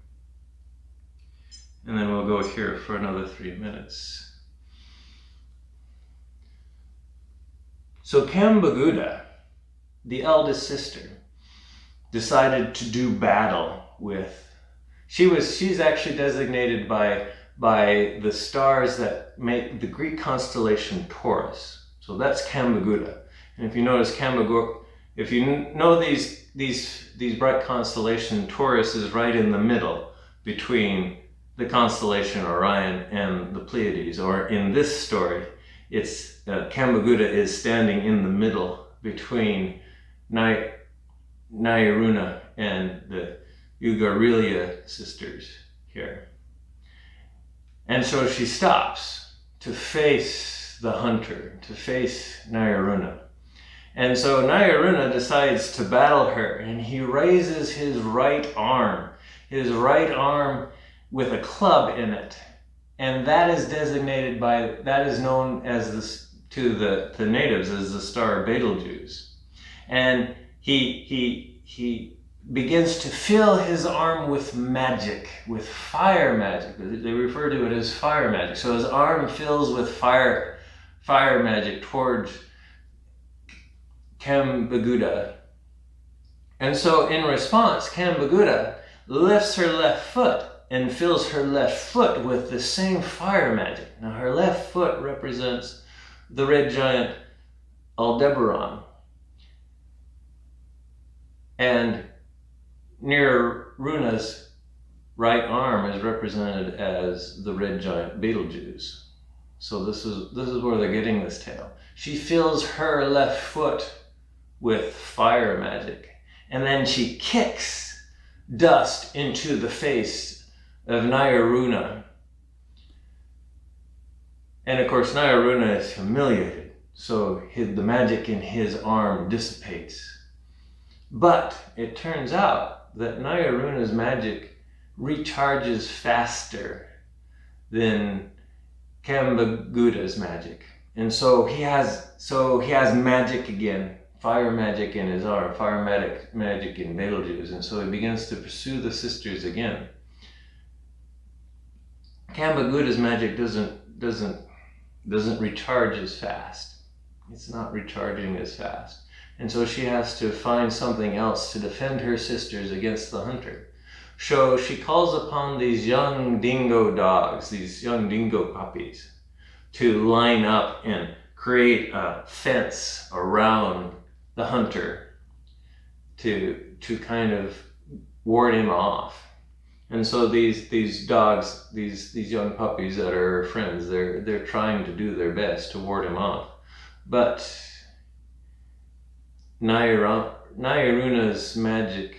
And then we'll go here for another 3 minutes. So Kambaguda, the eldest sister, decided to do battle with, she's actually designated by the stars that make the Greek constellation Taurus. So that's Kambaguda. And if you notice if you know these bright constellation, Taurus is right in the middle between the constellation Orion and the Pleiades. Or in this story, it's Kambaguda is standing in the middle between Nyaruna and the Ugarilya sisters here. And so she stops to face the hunter, to face Nyaruna. And so Nyaruna decides to battle her, and he raises his right arm with a club in it. And that is designated that is known as to the natives as the star Betelgeuse. And he begins to fill his arm with magic, with fire magic. They refer to it as fire magic. So his arm fills with fire magic towards Kambaguda. And so in response, Kambaguda lifts her left foot and fills her left foot with the same fire magic. Now her left foot represents the red giant Aldebaran. And Nyruna's right arm is represented as the red giant Betelgeuse. So this is where they're getting this tale. She fills her left foot with fire magic, and then she kicks dust into the face of Nyaruna. And of course Nyaruna is humiliated, so the magic in his arm dissipates. But it turns out that Nyaruna's magic recharges faster than Kambaguda's magic. And so he has magic again, fire magic in his arm, fire magic in Betelgeuse, and so he begins to pursue the sisters again. Kambaguda's magic doesn't recharge as fast. It's not recharging as fast. And so she has to find something else to defend her sisters against the hunter. So she calls upon these young dingo dogs, these young dingo puppies, to line up and create a fence around the hunter to kind of ward him off. And so these dogs, these young puppies that are friends, they're trying to do their best to ward him off. But Nyaruna's magic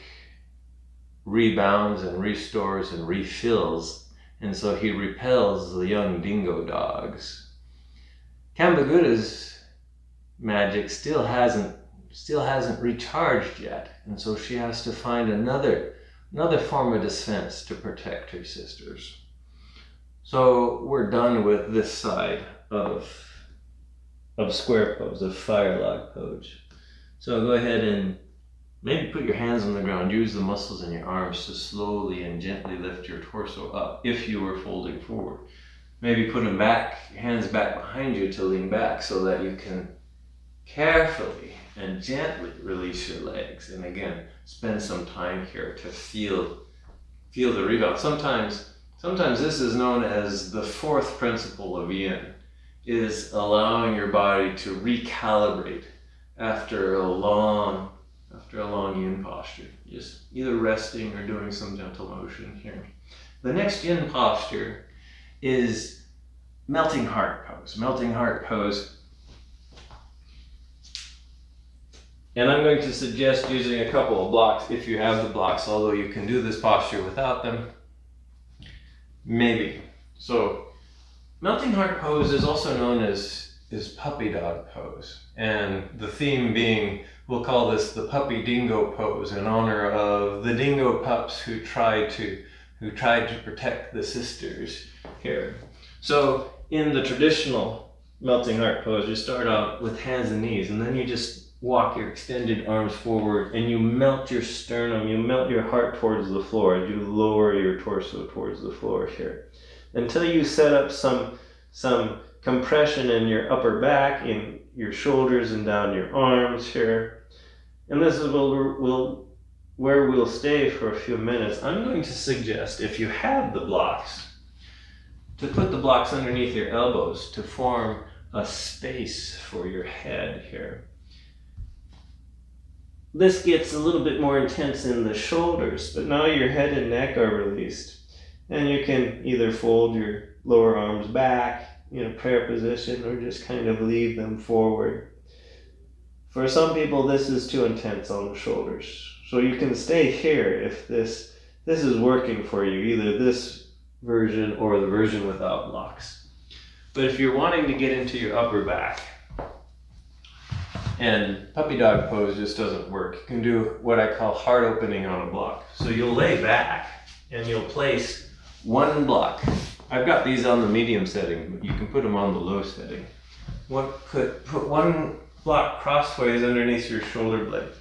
rebounds and restores and refills, and so he repels the young dingo dogs. Kambaguda's magic still hasn't recharged yet, and so she has to find another form of defense to protect her sisters. So we're done with this side of square pose, of fire log pose. So go ahead and maybe put your hands on the ground. Use the muscles in your arms to slowly and gently lift your torso up if you were folding forward. Maybe put them back, your hands back behind you to lean back so that you can carefully and gently release your legs. And again, spend some time here to feel the rebound. Sometimes this is known as the fourth principle of Yin, is allowing your body to recalibrate after a long Yin posture, just either resting or doing some gentle motion here. The next Yin posture is melting heart pose. Melting heart pose. And I'm going to suggest using a couple of blocks if you have the blocks, although you can do this posture without them. Maybe. So melting heart pose is also known as puppy dog pose, and the theme being, we'll call this the puppy dingo pose in honor of the dingo pups who tried to protect the sisters here. So in the traditional melting heart pose, you start out with hands and knees, and then you just walk your extended arms forward and you melt your sternum, you melt your heart towards the floor, and you lower your torso towards the floor here until you set up some compression in your upper back, in your shoulders and down your arms here. And this is where we'll stay for a few minutes. I'm going to suggest, if you have the blocks, to put the blocks underneath your elbows to form a space for your head here. This gets a little bit more intense in the shoulders, but now your head and neck are released. And you can either fold your lower arms back in a prayer position or just kind of leave them forward. For some people, this is too intense on the shoulders. So you can stay here if this is working for you, either this version or the version without blocks. But if you're wanting to get into your upper back And puppy dog pose just doesn't work. You can do what I call heart opening on a block. So you'll lay back and you'll place one block. I've got these on the medium setting, but you can put them on the low setting. Put one block crossways underneath your shoulder blade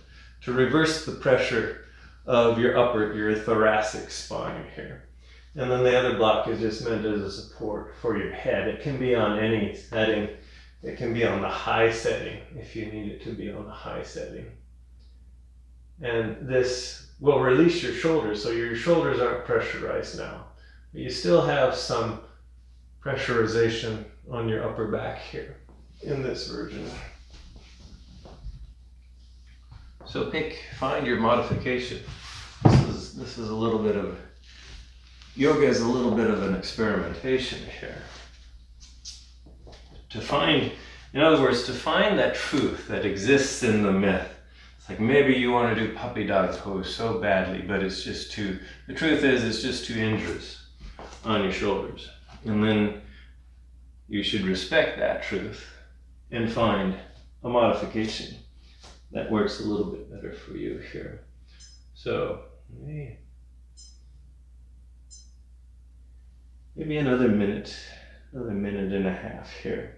to reverse the pressure of your thoracic spine here. And then the other block is just meant as a support for your head. It can be on any setting. It can be on the high setting if you need it to be on the high setting. And this will release your shoulders, so your shoulders aren't pressurized now. But you still have some pressurization on your upper back here in this version. So find your modification. This is a little bit of, yoga is a little bit of an experimentation here. In other words, to find that truth that exists in the myth. It's like maybe you want to do puppy dog pose so badly, but the truth is it's just too injurious on your shoulders. And then you should respect that truth and find a modification that works a little bit better for you here. So maybe another minute and a half here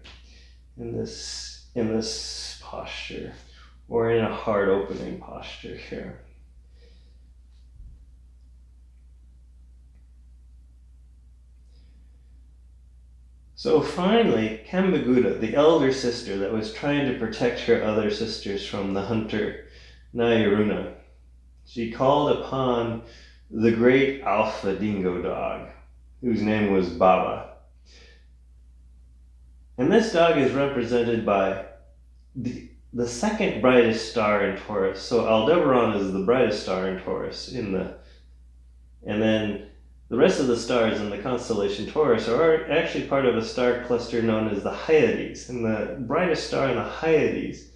in this posture, or in a heart opening posture here. So finally, Kambagutta, the elder sister that was trying to protect her other sisters from the hunter Nyaruna, she called upon the great alpha dingo dog, whose name was Baba. And this dog is represented by the second brightest star in Taurus. So Aldebaran is the brightest star in Taurus, and then the rest of the stars in the constellation Taurus are actually part of a star cluster known as the Hyades. And the brightest star in the Hyades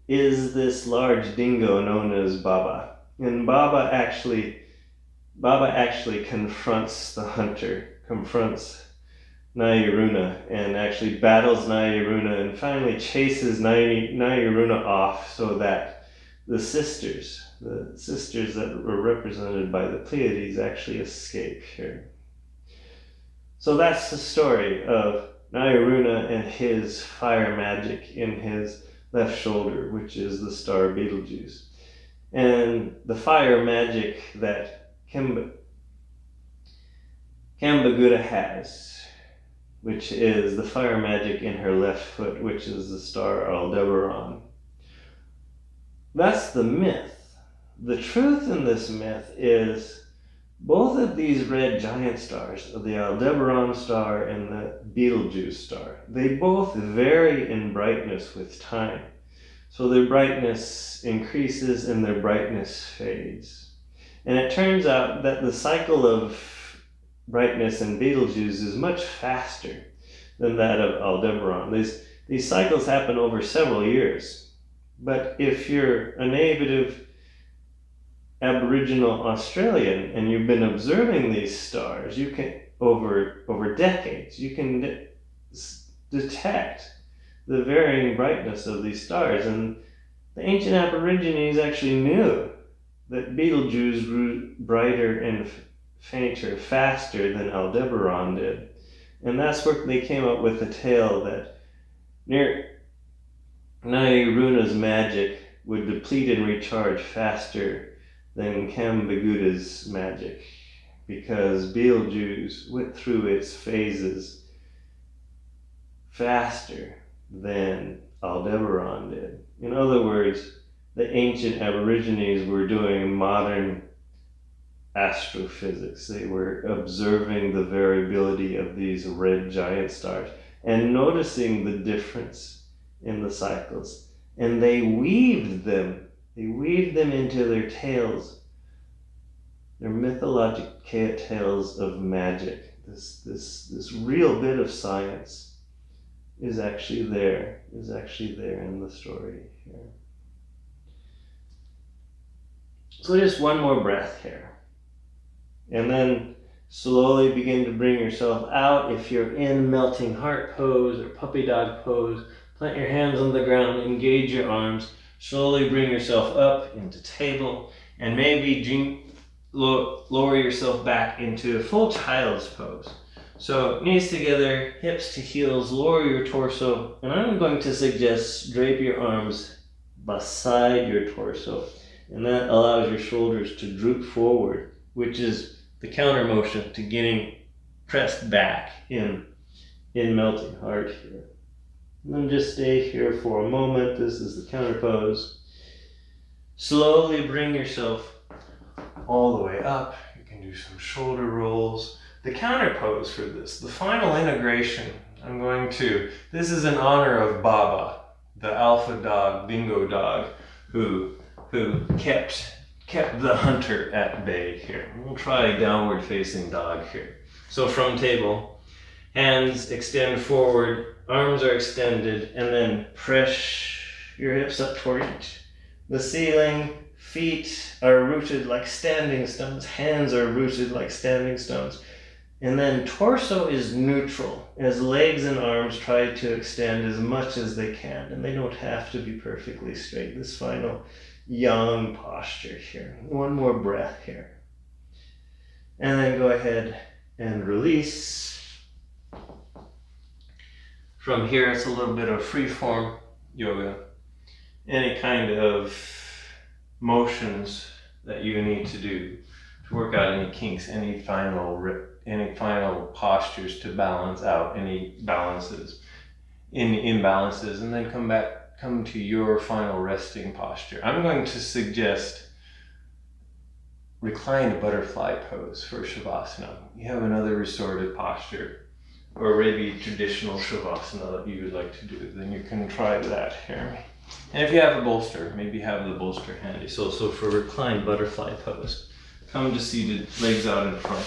is this large dingo known as Baba. And Baba actually confronts the hunter, confronts Nyaruna, and actually battles Nyaruna and finally chases Nyaruna off, so that the sisters that were represented by the Pleiades actually escape here. So that's the story of Nyaruna and his fire magic in his left shoulder, which is the star Betelgeuse. And the fire magic that Kambagutta has, which is the fire magic in her left foot, which is the star Aldebaran. That's the myth. The truth in this myth is both of these red giant stars, the Aldebaran star and the Betelgeuse star, they both vary in brightness with time. So their brightness increases and their brightness fades. And it turns out that the cycle of brightness in Betelgeuse is much faster than that of Aldebaran. These cycles happen over several years. But if you're a native Aboriginal Australian and you've been observing these stars, you can over decades, you can detect the varying brightness of these stars. And the ancient Aborigines actually knew that Betelgeuse grew brighter and fainter faster than Aldebaran did. And that's where they came up with the tale that Nyaruna's magic would deplete and recharge faster than Kambagutta's magic, because Betelgeuse went through its phases faster than Aldebaran did. In other words, the ancient Aborigines were doing modern astrophysics. They were observing the variability of these red giant stars and noticing the difference in the cycles. And they weaved them into their tales, their mythological tales of magic. This real bit of science is actually there in the story here. So just one more breath here. And then slowly begin to bring yourself out. If you're in melting heart pose or puppy dog pose, Plant your hands on the ground, engage your arms, slowly bring yourself up into table, and maybe lower yourself back into a full child's pose. So knees together, hips to heels, lower your torso, and I'm going to suggest drape your arms beside your torso, and that allows your shoulders to droop forward, which is the counter motion to getting pressed back in melting heart here. And then just stay here for a moment. This is the counter pose. Slowly bring yourself all the way up. You can do some shoulder rolls. The counter pose for this, the final integration, this is in honor of Baba, the alpha dog, bingo dog, who kept the hunter at bay here. We'll try downward facing dog here. So from table, hands extend forward, arms are extended, and then press your hips up toward the ceiling. Feet are rooted like standing stones, hands are rooted like standing stones. And then torso is neutral, as legs and arms try to extend as much as they can, and they don't have to be perfectly straight. This final young posture here. One more breath here. And then go ahead and release. From here, it's a little bit of free-form yoga. Any kind of motions that you need to do to work out any kinks, any final postures to balance out any imbalances, and then come to your final resting posture. I'm going to suggest reclined butterfly pose for Savasana. You have another restorative posture, or maybe traditional Savasana that you would like to do, then you can try that here. And if you have a bolster, maybe have the bolster handy. So for reclined butterfly pose, come to seated, legs out in front.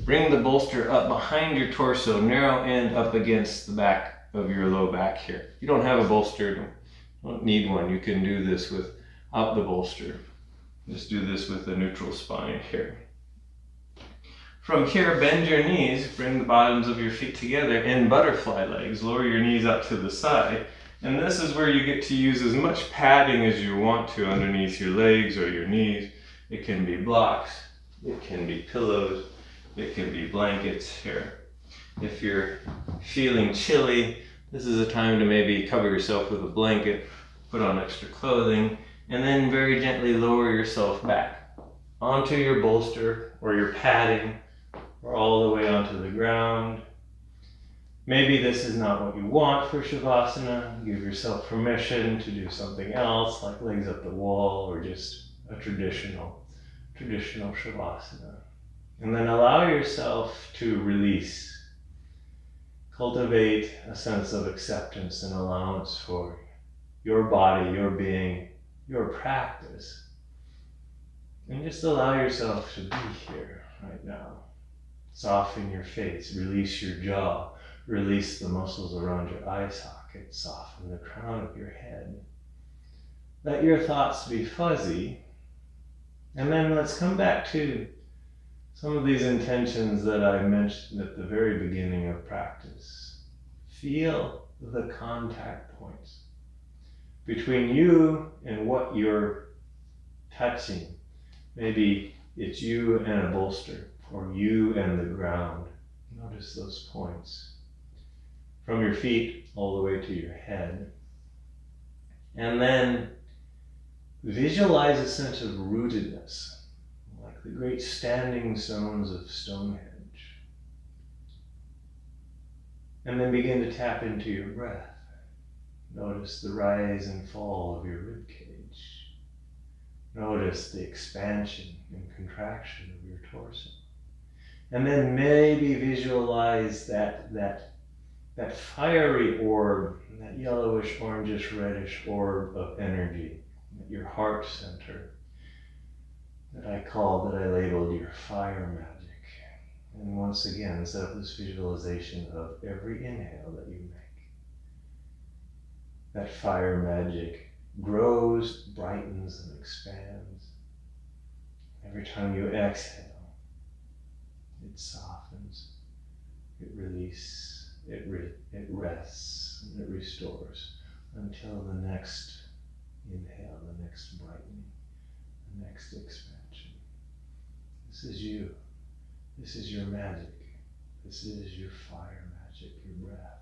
Bring the bolster up behind your torso, narrow end up against the back of your low back here. You don't have a bolster, don't need one. You can do this without the bolster. Just do this with a neutral spine here. From here, bend your knees, bring the bottoms of your feet together in butterfly legs. Lower your knees up to the side. And this is where you get to use as much padding as you want to underneath your legs or your knees. It can be blocks, it can be pillows, it can be blankets here. If you're feeling chilly, this is a time to maybe cover yourself with a blanket, put on extra clothing, and then very gently lower yourself back onto your bolster or your padding, or all the way onto the ground. Maybe this is not what you want for Shavasana. Give yourself permission to do something else, like legs up the wall, or just a traditional Shavasana. And then allow yourself to release. Cultivate a sense of acceptance and allowance for your body, your being, your practice. And just allow yourself to be here right now. Soften your face, release your jaw, release the muscles around your eye sockets, soften the crown of your head. Let your thoughts be fuzzy. And then let's come back to some of these intentions that I mentioned at the very beginning of practice. Feel the contact points between you and what you're touching. Maybe it's you and a bolster, or you and the ground. Notice those points. From your feet all the way to your head. And then visualize a sense of rootedness, like the great standing stones of Stonehenge. And then begin to tap into your breath. Notice the rise and fall of your ribcage. Notice the expansion and contraction of your torso. And then maybe visualize that fiery orb, that yellowish, orangish, reddish orb of energy at your heart center that I labeled your fire magic. And once again, set up this visualization of every inhale that you make. That fire magic grows, brightens, and expands. Every time you exhale, it softens, it releases, it rests, and it restores until the next inhale, the next brightening, the next expansion. This is you. This is your magic. This is your fire magic, your breath.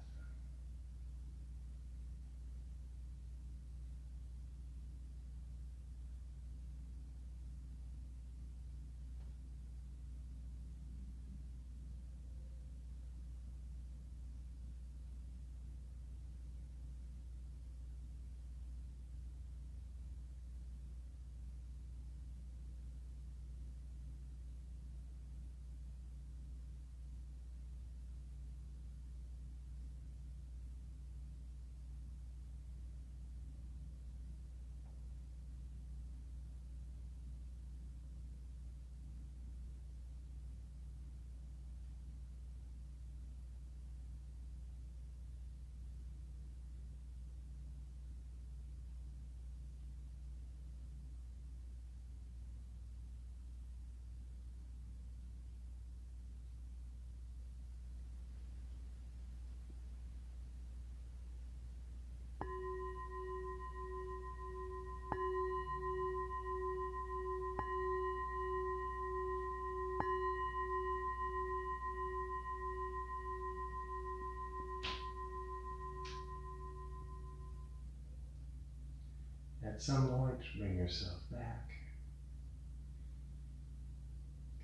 At some point, bring yourself back.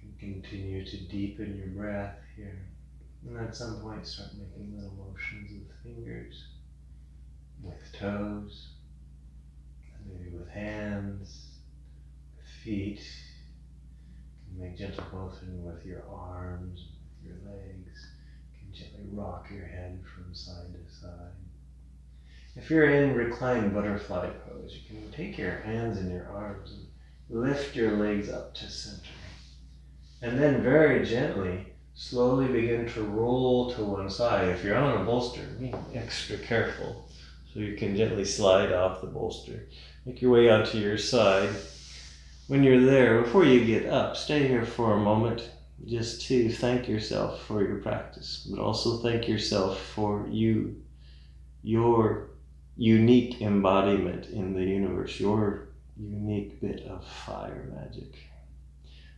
You can continue to deepen your breath here. And at some point, start making little motions with fingers, with toes, and maybe with hands, with feet. You can make gentle motion with your arms, with your legs. You can gently rock your head from side to side. If you're in reclined butterfly pose, you can take your hands in your arms and lift your legs up to center. And then very gently, slowly begin to roll to one side. If you're on a bolster, be extra careful so you can gently slide off the bolster. Make your way onto your side. When you're there, before you get up, stay here for a moment just to thank yourself for your practice, but also thank yourself for you, your unique embodiment in the universe, your unique bit of fire magic.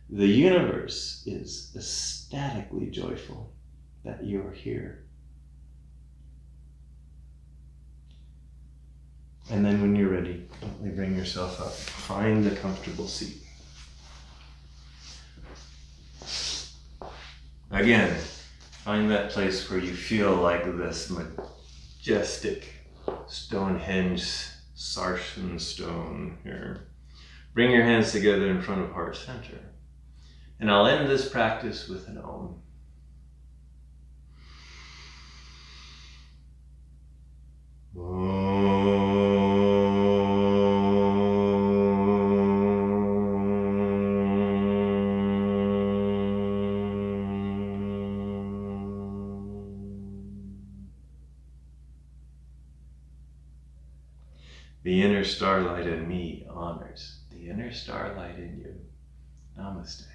The universe is ecstatically joyful that you're here. And then when you're ready, gently bring yourself up. Find a comfortable seat. Again, find that place where you feel like this majestic Stonehenge Sarshan stone here. Bring your hands together in front of heart center. And I'll end this practice with an Om. The inner starlight in me honors the inner starlight in you. Namaste.